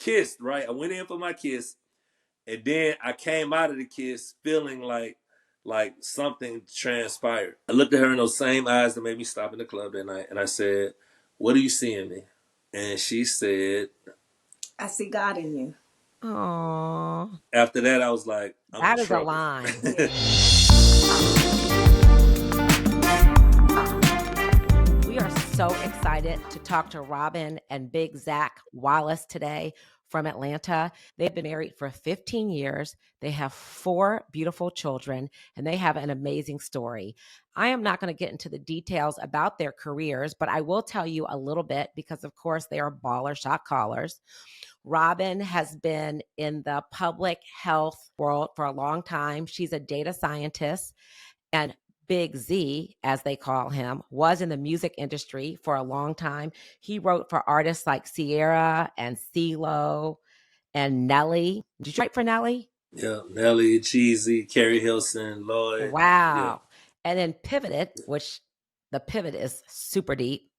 kissed, right? I went in for my kiss, and then I came out of the kiss feeling like something transpired. I looked at her in those same eyes that made me stop in the club that night, and I said, "What do you see in me?" And she said, "I see God in you." Aww. After that, I was like, I'm in That is a trouble. line. We are so excited to talk to Robyn and Big Zak Wallace today from Atlanta. They've been married for 15 years. They have 4 beautiful children, and they have an amazing story. I am not going to get into the details about their careers, but I will tell you a little bit because, of course, they are baller shot callers. Robyn has been in the public health world for a long time. She's a data scientist, and Big Z, as they call him, was in the music industry for a long time. He wrote for artists like Sierra and CeeLo and Nelly. Did you write for Nelly? Yeah, Nelly, Cheesy, Carrie Hilson, Lloyd. Wow. Yeah. And then pivoted, which the pivot is super deep.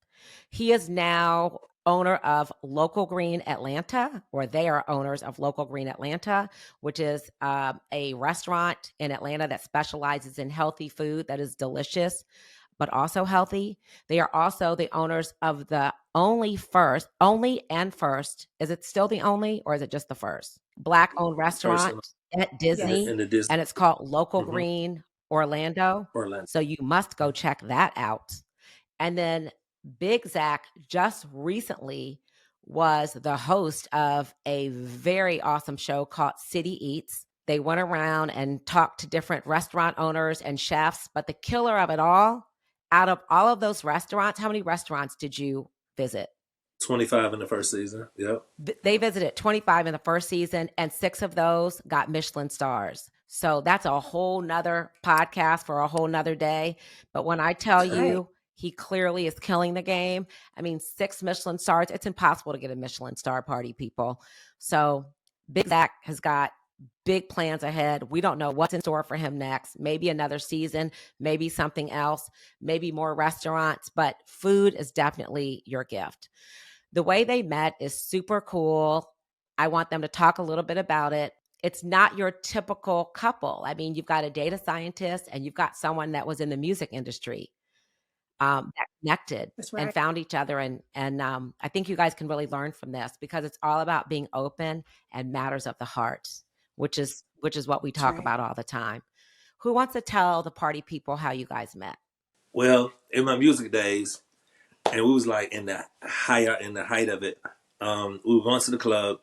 He is now owner of Local Green Atlanta, or they are owners of Local Green Atlanta, which is a restaurant in Atlanta that specializes in healthy food that is delicious, but also healthy. They are also the owners of the only and first, is it still the only, or is it just the first Black-owned restaurant at Disney? In the Disney. And it's called Local Green Orlando. Orlando. So you must go check that out. And then Big Zak just recently was the host of a very awesome show called City Eats. They went around and talked to different restaurant owners and chefs, but the killer of it all, out of all of those restaurants, how many restaurants did you visit? 25 in the first season. Yep. They visited 25 in the first season, and 6 of those got Michelin stars. So that's a whole nother podcast for a whole nother day. But when I tell you, he clearly is killing the game. I mean, 6 Michelin stars. It's impossible to get a Michelin star, party people. So Big Zak has got big plans ahead. We don't know what's in store for him next. Maybe another season, maybe something else, maybe more restaurants, but food is definitely your gift. The way they met is super cool. I want them to talk a little bit about it. It's not your typical couple. I mean, you've got a data scientist and you've got someone that was in the music industry that connected and found each other. And I think you guys can really learn from this because it's all about being open and matters of the heart, which is what we talk about all the time. Who wants to tell the party people how you guys met? Well, in my music days, and we was like in the height of it. We were going to the club,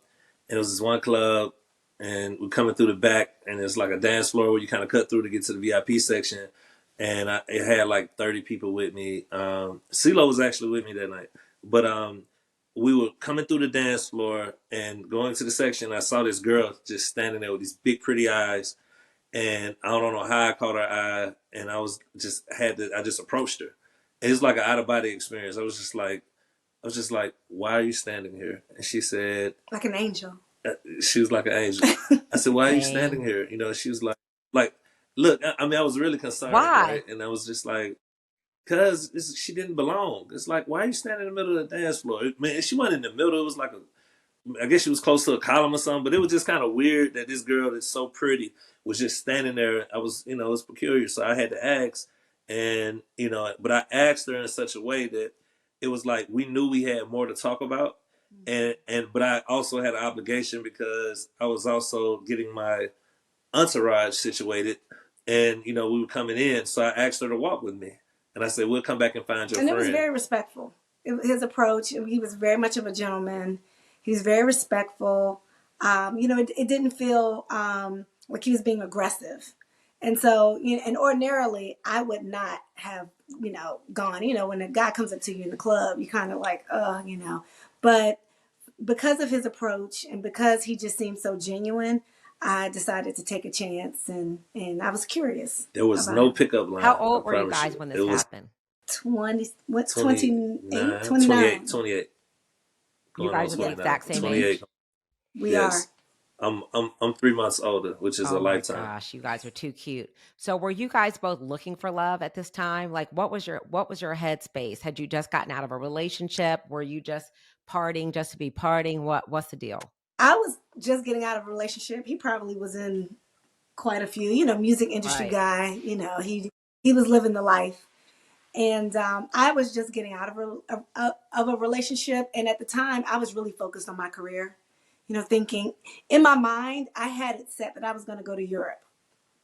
and it was this one club, and we're coming through the back, and it's like a dance floor where you kind of cut through to get to the VIP section. And it had like 30 people with me. CeeLo was actually with me that night, but we were coming through the dance floor and going to the section. I saw this girl just standing there with these big, pretty eyes, and I don't know how I caught her eye, and I just approached her. It was like an out of body experience. I was just like, why are you standing here? And she said, like an angel. She was like an angel. I said, why are you standing here? You know, she was like, look, I mean, I was really concerned. Why? Right? And I was just like, because she didn't belong. It's like, why are you standing in the middle of the dance floor? Man, she wasn't in the middle. It was like I guess she was close to a column or something, but it was just kind of weird that this girl that's so pretty was just standing there. I was, it was peculiar. So I had to ask. And, but I asked her in such a way that it was like we knew we had more to talk about. But I also had an obligation because I was also getting my entourage situated. And, we were coming in. So I asked her to walk with me. And I said, we'll come back and find your friend. And it was very respectful. His approach, he was very much of a gentleman. He was very respectful. It didn't feel like he was being aggressive. And so, and ordinarily, I would not have, gone. When a guy comes up to you in the club, you kind of like, But because of his approach and because he just seemed so genuine, I decided to take a chance, and I was curious. There was no pickup line. How old were you guys when this happened? 29. 28. You guys are the exact same age? We are. I'm 3 months older, which is a lifetime. Oh my gosh, you guys are too cute. So were you guys both looking for love at this time? Like what was your headspace? Had you just gotten out of a relationship? Were you just partying just to be partying? What's the deal? I was just getting out of a relationship. He probably was in quite a few, music industry Right. guy, he was living the life. And I was just getting out of a relationship. And at the time, I was really focused on my career, thinking in my mind, I had it set that I was going to go to Europe.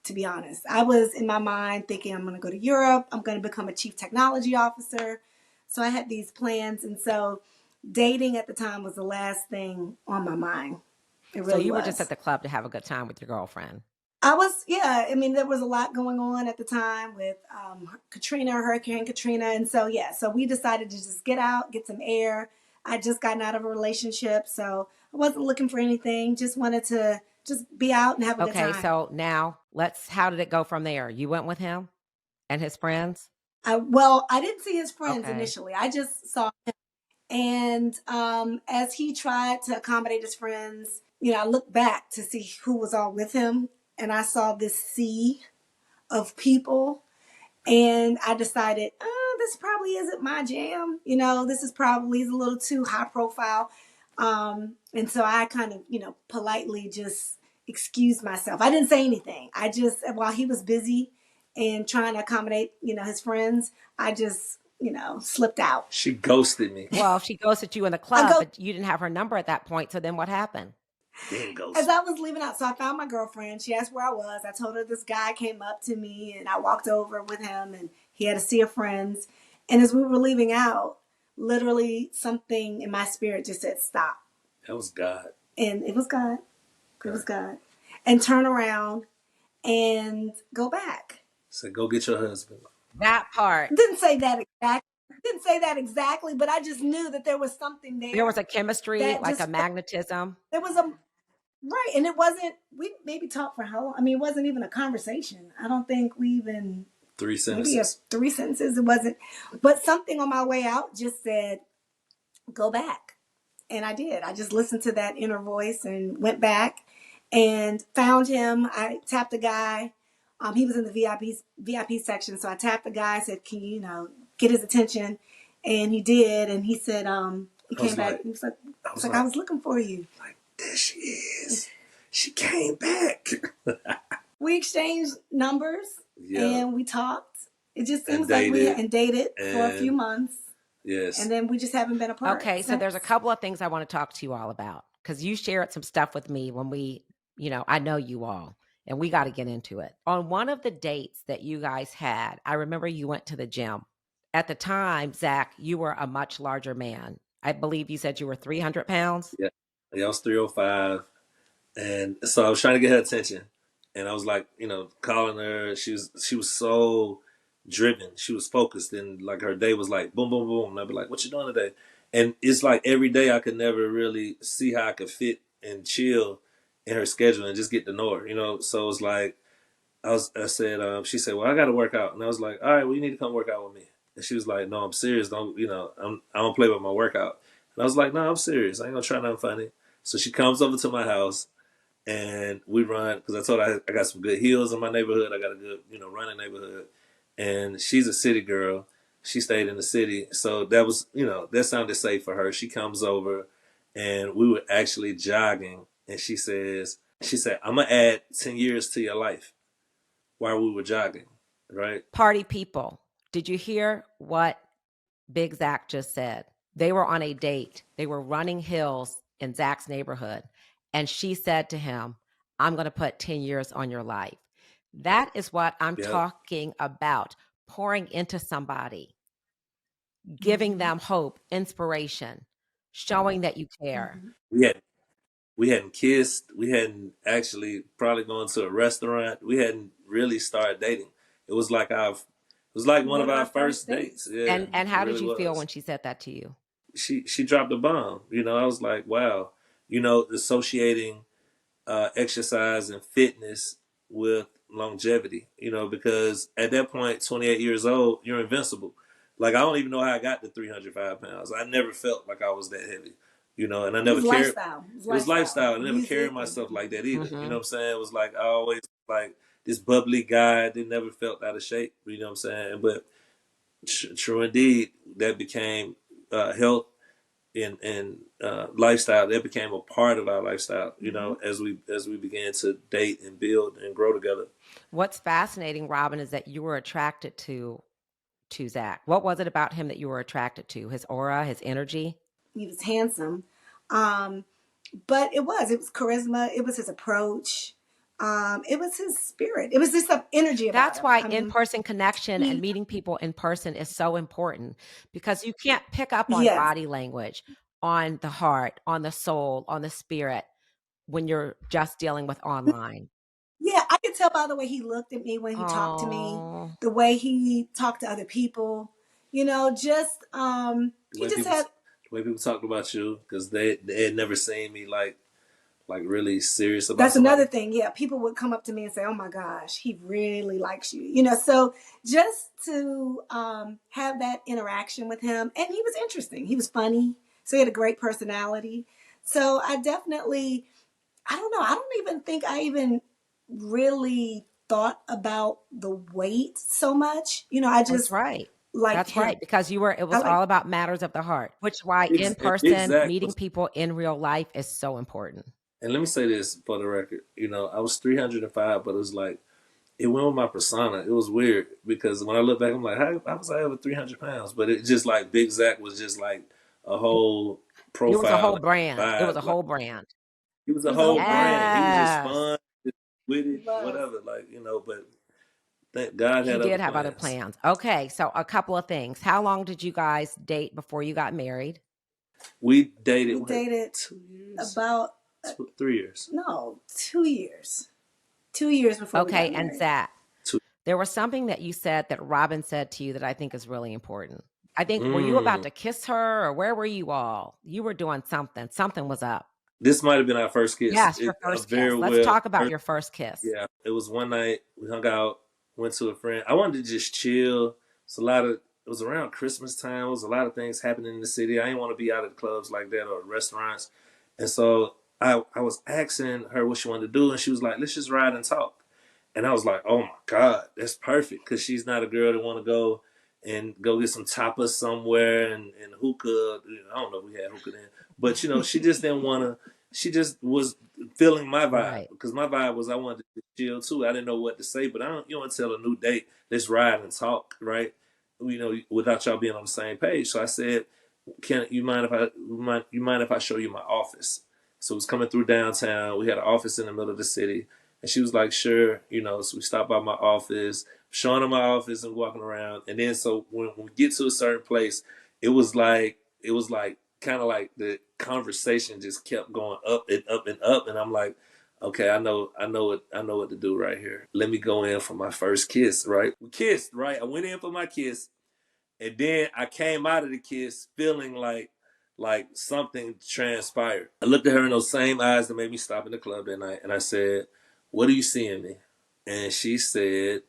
To be honest, I was in my mind thinking I'm going to go to Europe. I'm going to become a chief technology officer. So I had these plans. And so dating at the time was the last thing on my mind. It So really you were just at was. the club to have a good time with your girlfriend. I was, yeah. I mean, there was a lot going on at the time with Hurricane Katrina. And so, yeah, so we decided to just get out, get some air. I just gotten out of a relationship. So I wasn't looking for anything, just wanted to just be out and have a good Okay, time. so now how did it go from there? You went with him and his friends? I didn't see his friends Okay. initially. I just saw him. And as he tried to accommodate his friends, I looked back to see who was all with him. And I saw this sea of people. And I decided, this probably isn't my jam. This is probably a little too high profile. And so I kind of, politely just excused myself. I didn't say anything. I just, while he was busy and trying to accommodate, his friends, I just, slipped out. She ghosted me. Well, she ghosted you in the I club, go, but you didn't have her number at that point. So then what happened? Then as ghosted. I was leaving out, so I found my girlfriend. She asked where I was. I told her this guy came up to me and I walked over with him and he had a sea of friends. And as we were leaving out, literally something in my spirit just said, stop. That was God. And it was God. It God was God. And turn around and go back. said, "Go get your husband." That part. Didn't say that exactly. Didn't say that exactly, but I just knew that there was something There was there a chemistry, that like a just, magnetism. there was a, right. And it wasn't, we maybe talked for how long? I mean, it wasn't even a conversation. I don't think we even, 3 maybe sentences. 3 sentences. It wasn't, but something on my way out just said, go back. And I did. I just listened to that inner voice and went back and found him. I tapped a guy. He was in the VIP section. So I tapped the guy, said, can you, get his attention? And he did. And he said, he I was came back. like, He was like, I it's was like, I like, was looking for you. there she is. She came back. We exchanged numbers Yeah, and we talked. It just and seems like we dated, and dated for a few and months. yes, And then we just haven't been apart Okay, so since. there's a couple of things I want to talk to you all about because you shared some stuff with me when I know you all, and we got to get into it. On one of the dates that you guys had, I remember you went to the gym. At the time, Zach, you were a much larger man. I believe you said you were 300 pounds. yeah, yeah. I was 305, and so I was trying to get her attention, and I was like, calling her. She was so driven. She was focused, and like her day was like boom, boom, boom. And I'd be like, "What you doing today?" And it's like every day I could never really see how I could fit and chill in her schedule and just get to know her. So it's like I said, she said, "Well, I got to work out," and I was like, "All right, well, you need to come work out with me." And she was like, "No, I'm serious. Don't I don't play with my workout." And I was like, "No, I'm serious. I ain't gonna try nothing funny." So she comes over to my house and we run because I told her I got some good heels in my neighborhood. I got a good running neighborhood, and she's a city girl. She stayed in the city, so that was that sounded safe for her. She comes over, and we were actually jogging, and she said, "I'm gonna add 10 years to your life." While we were jogging, right? Party people, did you hear what Big Zach just said? They were on a date. They were running hills in Zach's neighborhood. And she said to him, I'm going to put 10 years on your life. That is what I'm Yep. talking about. Pouring into somebody, giving Mm-hmm. them hope, inspiration, showing that you care. Mm-hmm. We hadn't kissed. We hadn't actually probably gone to a restaurant. We hadn't really started dating. It was like one One of of our our first first dates. dates. Yeah, And it how did really you feel was. when she said that to you? She dropped a bomb. I was like, wow. Associating exercise and fitness with longevity, because at that point, 28 years old, you're invincible. Like, I don't even know how I got to 305 pounds. I never felt like I was that heavy, and I It never was carried, lifestyle. It was it was lifestyle. lifestyle. I never carried Music and myself like that either. You know Mm-hmm. what I'm saying? It was like, I always like this bubbly guy that never felt out of shape. You know what I'm saying? But true indeed, that became health and lifestyle. That became a part of our lifestyle, you know, Mm-hmm. as we began to date and build and grow together. What's fascinating, Robyn, is that you were attracted to Zak. What was it about him that you were attracted to? His aura, his energy? He was handsome. Um, but it was charisma. It was his approach. It was his spirit. It was just some energy about That's him. why I mean, in-person connection and he, meeting people in person is so important, because you can't pick up on yes, body language, on the heart, on the soul, on the spirit when you're just dealing with online. yeah, I could tell by the way he looked at me when he talked to me, Oh, the way he talked to other people. You know, just The he way just people had. the way people talked about you, because they had never seen me like really serious about That's another somebody. thing. Yeah, people would come up to me and say, "Oh my gosh, he really likes you." You know, so just to have that interaction with him, and he was interesting. He was funny, so he had a great personality. So I definitely, I don't know. I don't even think I even really thought about the weight so much. You know, I that's just right. liked That's right. him. Because it I was like. all about matters of the heart, which is why in And Big person, Zach meeting was, people in real life is so important. and let me say this for the record, you know, I was 305, but it was like it went with my persona. It was weird because when I look back, I'm like, how was I ever 300 pounds? But it just like Big Zach was just like a whole It was a profile whole and brand. It was vibe. a Like whole brand. he was He a was a whole whole brand. brand. He was just Yes. fun, just with He it, was. whatever. Like, you know, but thank God He had other did have other plans. plans. Okay, so a couple of things. How long did you guys date before you got married? We dated We what, dated 2 years, about 3 years, no 2 years. 2 years before we Okay, got and married. Zach, two. there was something that you said that Robyn said to you that I think is really important. I think, were you about Mm. to kiss her or where were you all? You were doing something. Something was up. This might have been our first kiss. Yes, your A first kiss. very Let's well. talk about your first kiss. Yeah, it was one night we hung out, went to a friend. I wanted to just chill. It's a lot of it was around Christmas time. It was a lot of things happening in the city. I didn't want to be out at clubs like that or restaurants. And so I was asking her what she wanted to do, and she was like, "Let's just ride and talk." And I was like, "Oh my god, that's perfect," because she's not a girl that want to go get some tapas somewhere and hookah. I don't know if we had hookah then, but you know, she just didn't want to. She just was feeling my vibe Right. because my vibe was I wanted to chill too. I didn't know what to say, but I don't. You don't tell a new date, let's ride and talk, right? You know, without y'all being on the same page. So I said, "Can you mind if you mind if I show you my office?" So it was coming through downtown. We had an office in the middle of the city, and she was like, "Sure," you know. So we stopped by my office, showing her my office and walking around. And then so when we get to a certain place, it was like kind of like the conversation just kept going up and up and up, and I'm like, okay, I know what to do right here. Let me go in for my first kiss, right? We kissed, right? I went in for my kiss, and then I came out of the kiss feeling like something transpired. I looked at her in those same eyes that made me stop in the club that night, and I said, "What do you see in me?" And she said,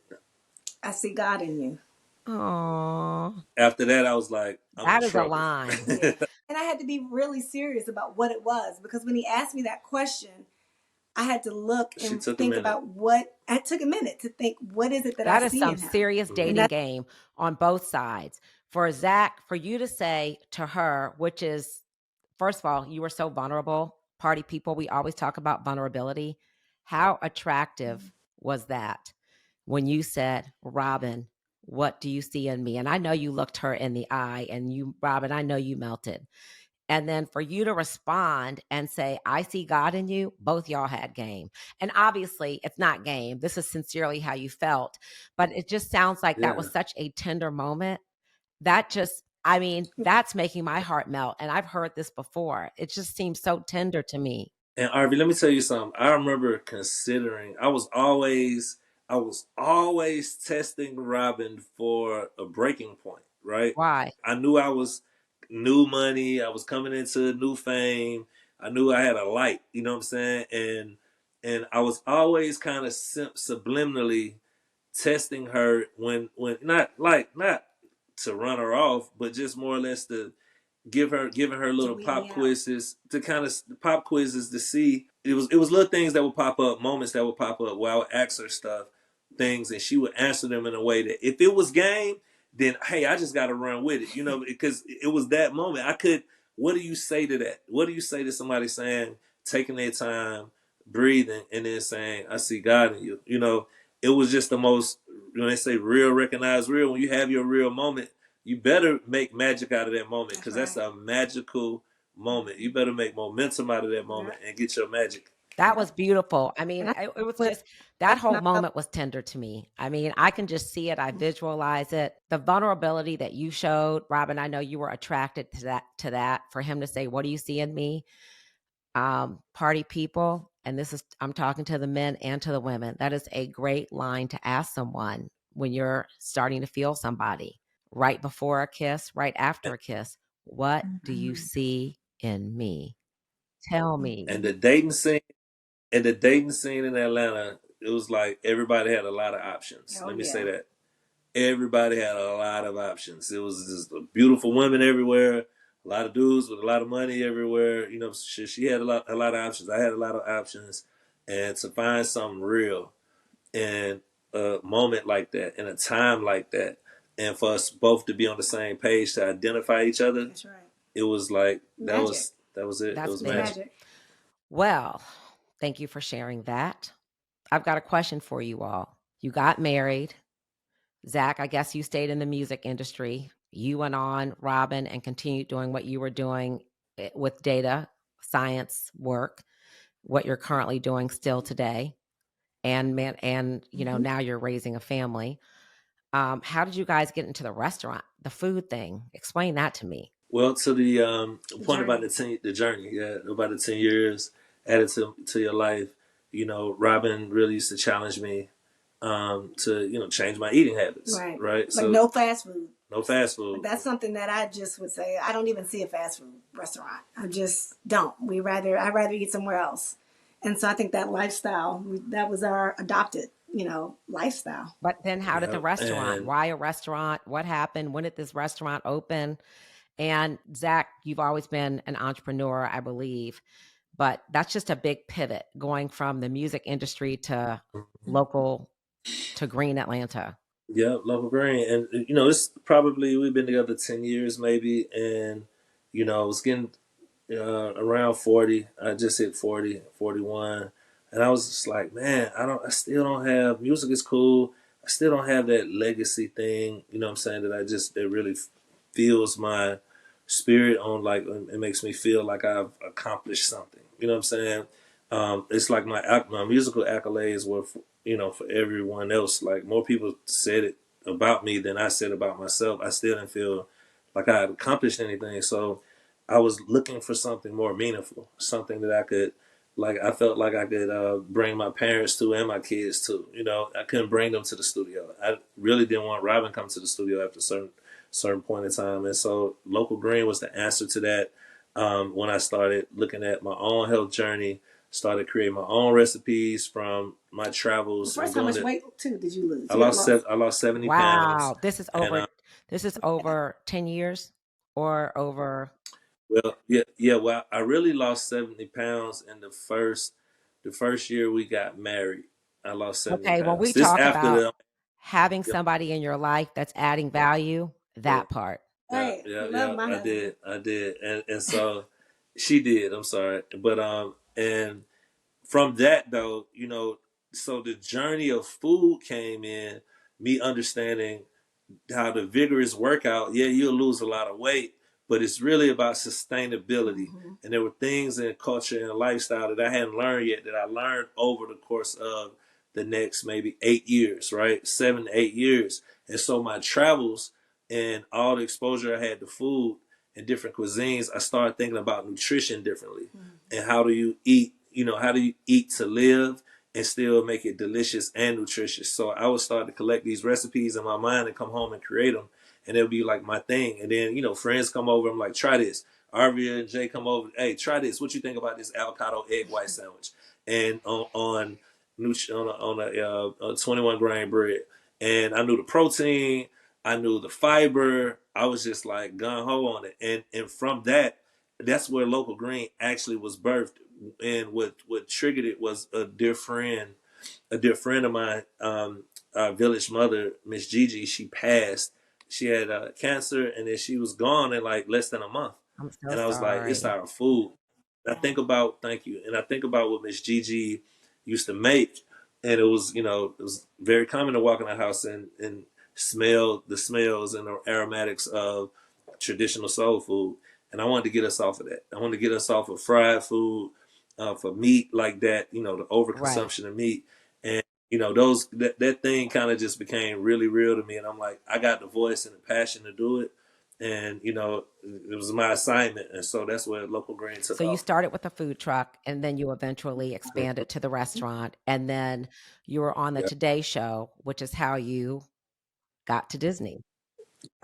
I see God in you. Oh, after that, I was like, I'm in that is a trouble. line. Yeah. And I had to be really serious about what it was because when he asked me that question, I had to look She and took a think minute. about what I took a minute to think, what is it that I That is see some in him? serious And dating that game on both sides. For Zach, for you to say to her, which is, first of all, you were so vulnerable. Party people, we always talk about vulnerability. How attractive was that when you said, Robyn, what do you see in me? And I know you looked her in the eye and you, Robyn, I know you melted. And then for you to respond and say, I see God in you, both y'all had game. And obviously, it's not game. This is sincerely how you felt. But it just sounds like that Yeah. was such a tender moment. That just, I mean, that's making my heart melt. And I've heard this before. It just seems so tender to me. And Arby, let me tell you something. I remember considering I was always testing Robyn for a breaking point, right? Why? I knew I was new money, I was coming into new fame. I knew I had a light, you know what I'm saying? And I was always kind of subliminally testing her when not to run her off, but just more or less to giving her to little weed pop me out. quizzes to kind of pop quizzes to see it was little things that would pop up, moments that would pop up where I would ask her things, and she would answer them in a way that if it was game, then hey, I just got to run with it, you know, because it was that moment. what do you say to that? What do you say to somebody saying, taking their time, breathing, and then saying, I see God in you? You know, it was just the most, when they say real, recognize real, when you have your real moment, you better make magic out of that moment, because that's a magical moment. You better make momentum out of that moment and get your magic. That was beautiful. I mean, And it was with just that whole moment was tender to me. I mean, I can just see it. I visualize it. The vulnerability that you showed, Robyn, I know you were attracted to that for him to say, "What do you see in me?" Party people, and this is, I'm talking to the men and to the women. That is a great line to ask someone when you're starting to feel somebody right before a kiss, right after a kiss. What do you see in me? Tell me. And the dating scene, in Atlanta, it was like everybody had a lot of options. Let me say that. Everybody had a lot of options. It was just beautiful women everywhere, a lot of dudes with a lot of money everywhere. You know, she had a lot of options. I had a lot of options, and to find something real in a moment like that, in a time like that, and for us both to be on the same page to identify each other, that's right. it was like Magic. that was it. It That's was big. magic. Magic. Well, thank you for sharing that. I've got a question for you all. You got married. Zak, I guess you stayed in the music industry. You went on, Robyn, and continued doing what you were doing with data science work, what you're currently doing still today. And you know, now you're raising a family. How did you guys get into the restaurant, the food thing? Explain that to me. Well, to the point about Journey. the journey, yeah, about the 10 years added to your life. You know, Robyn really used to challenge me to change my eating habits, Right. right? Like So no fast food. no fast Like food. that's something that I just would say. I don't even see a fast food restaurant. I just don't. I'd rather eat somewhere else. And so I think that lifestyle, that was our adopted, lifestyle. But then how did Yeah, the restaurant? and Why a restaurant? What happened? When did this restaurant open? And Zak, you've always been an entrepreneur, I believe, but that's just a big pivot going from the music industry to local to Green Atlanta. yeah, local green, and it's probably we've been together 10 years maybe, and I was getting around 40. I just hit 40, 41. And I was just like, man, I still don't have, music is cool. I still don't have that legacy thing, you know what I'm saying, that really feels my spirit on, like, it makes me feel like I've accomplished something. You know what I'm saying? It's like my musical accolades were, for everyone else. Like more people said it about me than I said about myself. I still didn't feel like I had accomplished anything. So I was looking for something more meaningful, something that I could, like, I felt like I could bring my parents to and my kids to. I couldn't bring them to the studio. I really didn't want Robyn come to the studio after a certain point in time, and so local green was the answer to that. When I started looking at my own health journey, started creating my own recipes from my travels and First, how going much to. weight too did you lose? I lost 70 pounds, Wow. This is and over Yeah. 10 years or over. well, yeah, yeah. Well, I really lost 70 pounds in the first year we got married. I lost 70 Okay, when pounds. we This talk after about the. having Yeah, somebody in your life that's adding value, yeah, that part. yeah, Right. yeah, Love yeah. my husband. I did, and so she did. I'm sorry, but and from that though, so the journey of food came in, me understanding how the vigorous workout, yeah, you'll lose a lot of weight, but it's really about sustainability. And there were things in culture and lifestyle that I hadn't learned yet that I learned over the course of the next maybe 8 years, right? 7 to 8 years. And so my travels and all the exposure I had to food and different cuisines, I started thinking about nutrition differently. And how do you eat, how do you eat to live and still make it delicious and nutritious. So I would start to collect these recipes in my mind and come home and create them, and it'll be like my thing. And then friends come over. I'm like, try this. Arvia and Jay come over. Hey, try this. What you think about this avocado egg white sandwich? And on a 21 grain bread. And I knew the protein. I knew the fiber. I was just like gung ho on it. And from that, that's where local green actually was birthed. And what triggered it was a dear friend of mine, our village mother, Miss Gigi. She passed. She had cancer, and then she was gone in like less than a month. I'm so And I was like, it's sorry. our food. And I think about, thank you, and I think about what Miss Gigi used to make, and it was very common to walk in the house and smell the smells and the aromatics of traditional soul food. And I wanted to get us off of that. I wanted to get us off of fried food, for meat like that, the Right. overconsumption of meat. And that thing kind of just became really real to me. And I'm like, I got the voice and the passion to do it. And it was my assignment, and so that's where Local Green took So you off. started with a food truck and then you eventually Mhm. expanded to the restaurant and then you were on the Yeah, Today Show, which is how you got to Disney.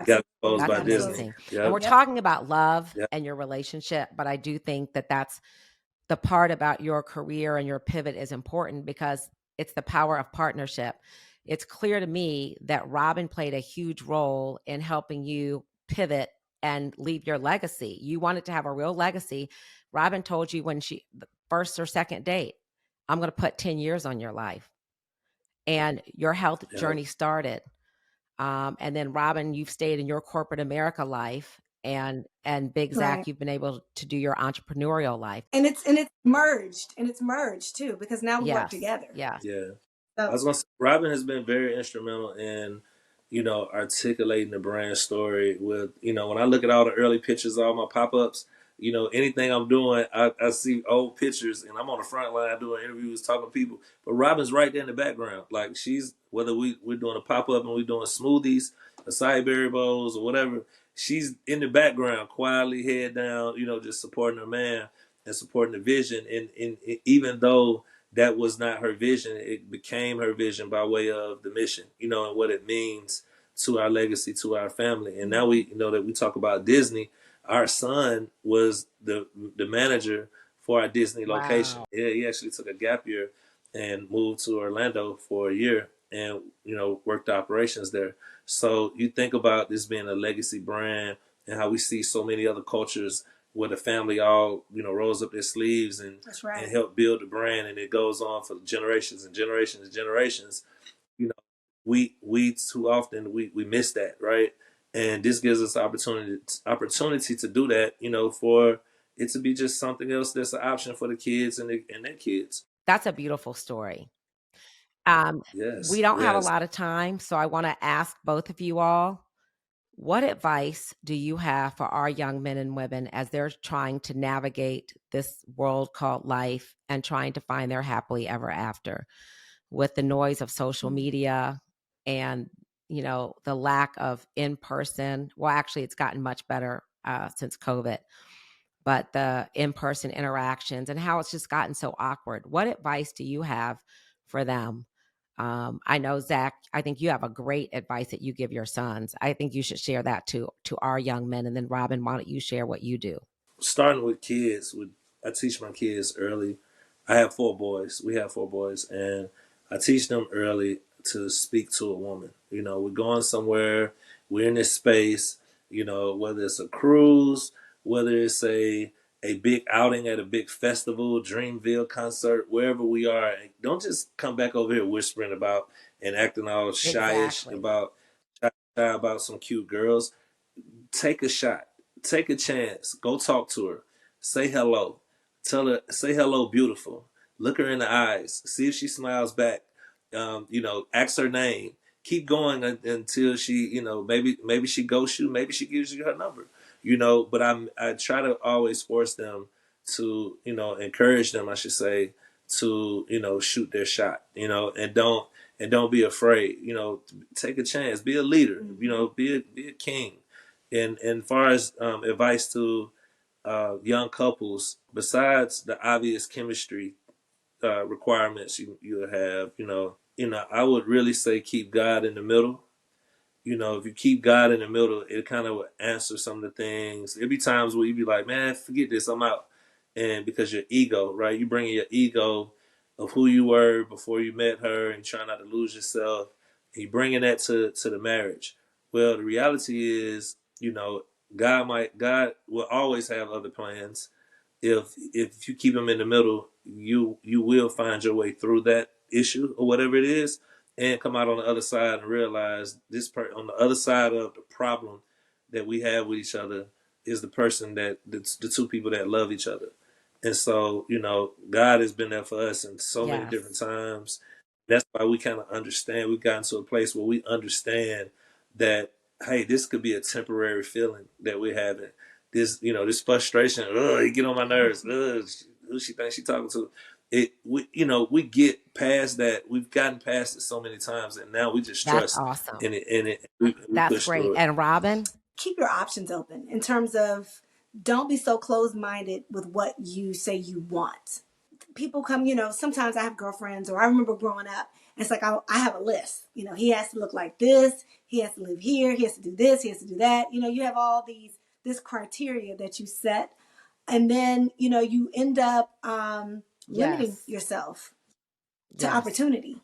got Absolutely. exposed That's by Disney. Absolutely. amazing. And Yep, we're Yep. talking about love yep, and your relationship, but I do think that that's the part about your career and your pivot is important because it's the power of partnership. It's clear to me that Robyn played a huge role in helping you pivot and leave your legacy. You wanted to have a real legacy. Robyn told you when the first or second date, I'm going to put 10 years on your life. And your health yep. journey started. And then Robyn, you've stayed in your corporate America life, and Big Right. Zach, you've been able to do your entrepreneurial life. And it's merged too because now we work Yes, together. yes. Yeah. I So was gonna say, Robyn has been very instrumental in, articulating the brand story with, when I look at all the early pictures, all my pop-ups, anything I'm doing, I see old pictures and I'm on the front line doing interviews, talking to people. But Robyn's right there in the background. Like whether we're doing a pop-up and we're doing smoothies, acai berry bowls or whatever, she's in the background, quietly, head down, just supporting her man and supporting the vision. And even though that was not her vision. It became her vision by way of the mission, and what it means to our legacy, to our family. And now we know that we talk about Disney. Our son was the manager for our Disney location. Wow. Yeah, he actually took a gap year and moved to Orlando for a year and worked operations there. So you think about this being a legacy brand and how we see so many other cultures where the family all rolls up their sleeves and that's and right. help build the brand, and it goes on for generations and generations and generations. You know, we too often we miss that, right? And this gives us opportunity to do that. For it to be just something else that's an option for the kids and their kids. That's a beautiful story. Um, we Yes, don't have a yes. lot of time, so I want to ask both of you all, what advice do you have for our young men and women as they're trying to navigate this world called life and trying to find their happily ever after with the noise of social media and the lack of in person? Well, actually, it's gotten much better since COVID, but the in person interactions and how it's just gotten so awkward. What advice do you have for them? I know, Zach, I think you have a great advice that you give your sons. I think you should share that to our young men. And then, Robyn, why don't you share what you do? Starting with kids, I teach my kids early. I have 4 boys. We have 4 boys, and I teach them early to speak to a woman. We're going somewhere. We're in this space. Whether it's a cruise, whether it's a big outing at a big festival, Dreamville concert, wherever we are. Don't just come back over here whispering about and acting all shyish Exactly. about some cute girls. Take a shot, take a chance, go talk to her, say hello, tell her, say hello, beautiful. Look her in the eyes, see if she smiles back. Ask her name. Keep going until she, maybe she ghosts you, maybe she gives you her number. But I try to always force them to, encourage them, I should say, to shoot their shot, and don't be afraid. Take a chance, be a leader. Be a king. And far as advice to young couples, besides the obvious chemistry requirements you have, I would really say keep God in the middle. If you keep God in the middle, it kind of will answer some of the things. There'll be times where you be like, man, forget this, I'm out. And because your ego, right? You bring in your ego of who you were before you met her and try not to lose yourself. And you bringing that to the marriage. Well, the reality is, God will always have other plans. If you keep him in the middle, you will find your way through that issue or whatever it is, and come out on the other side and realize on the other side of the problem that we have with each other, is the person that the two people that love each other. And so, God has been there for us in so many different Yes. times. That's why we kind of understand. We've gotten to a place where we understand that, hey, this could be a temporary feeling that we're having. This frustration, it get on my nerves. Who she thinks she talking to? We get past that. We've gotten past it so many times, and now we just That's trust awesome. in it, we That's push great. through it. And Robyn? Keep your options open in terms of don't be so closed-minded with what you say you want. People come, sometimes I have girlfriends, or I remember growing up, and it's like I have a list. He has to look like this, he has to live here, he has to do this, he has to do that. You have all this criteria that you set, and then you end up limiting Yes. yourself to Yes. opportunity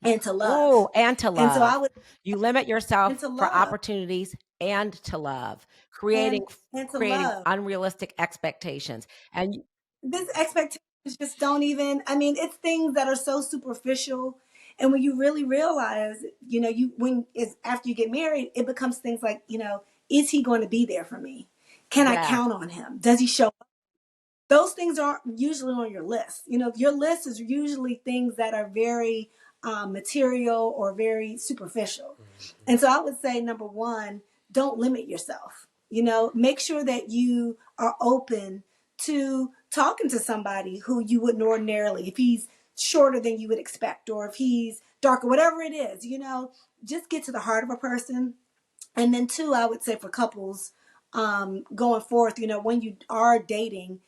and to love. Oh, and to And so I love. would You limit and yourself to for love opportunities and to love, creating and to creating love. unrealistic expectations. And This expectations just don't even, I mean, it's things that are so superficial. And when you really realize, when it's after you get married, it becomes things like, is he going to be there for me? Can I yes, count on him? Does he show up? Those things aren't usually on your list. Your list is usually things that are very material or very superficial. And so I would say, number one, don't limit yourself. Make sure that you are open to talking to somebody who you wouldn't ordinarily, if he's shorter than you would expect, or if he's darker, whatever it is, just get to the heart of a person. And then two, I would say for couples, going forth, when you are dating,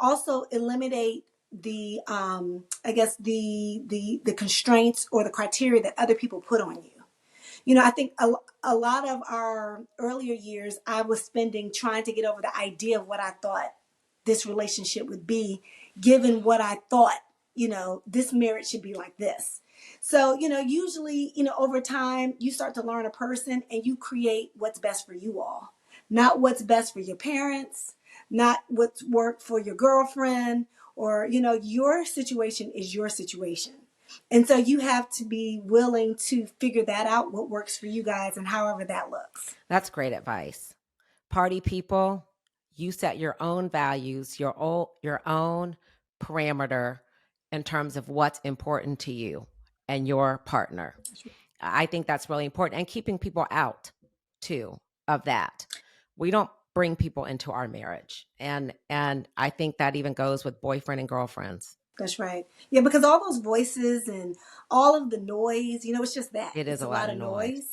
also eliminate the I guess the constraints or the criteria that other people put on you. I think a lot of our earlier years I was spending trying to get over the idea of what I thought this relationship would be, given what I thought, this marriage should be like this. So, usually, over time, you start to learn a person and you create what's best for you all, not what's best for your parents, not what's worked for your girlfriend, or, your situation is your situation. And so you have to be willing to figure that out, what works for you guys and however that looks. that's great advice. Party people, you set your own values, your own parameter in terms of what's important to you and your partner. I think that's really important, and keeping people out too of that. We don't bring people into our marriage, and I think that even goes with boyfriend and girlfriends. That's right. Yeah, because all those voices and all of the noise, it's just that. It is It's a a lot lot of of noise. noise.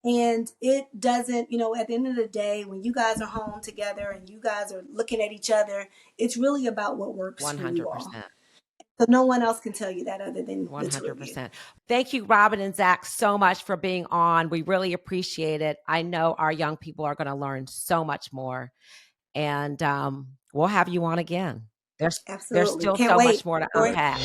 And it doesn't, at the end of the day, when you guys are home together and you guys are looking at each other, it's really about what works for you all. 100%. So no one else can tell you that other than the two of you. 100%. Thank you, Robyn and Zak, so much for being on. We really appreciate it. I know our young people are going to learn so much more, and we'll have you on again. There's Absolutely. still Can't so wait. much more to Or unpack.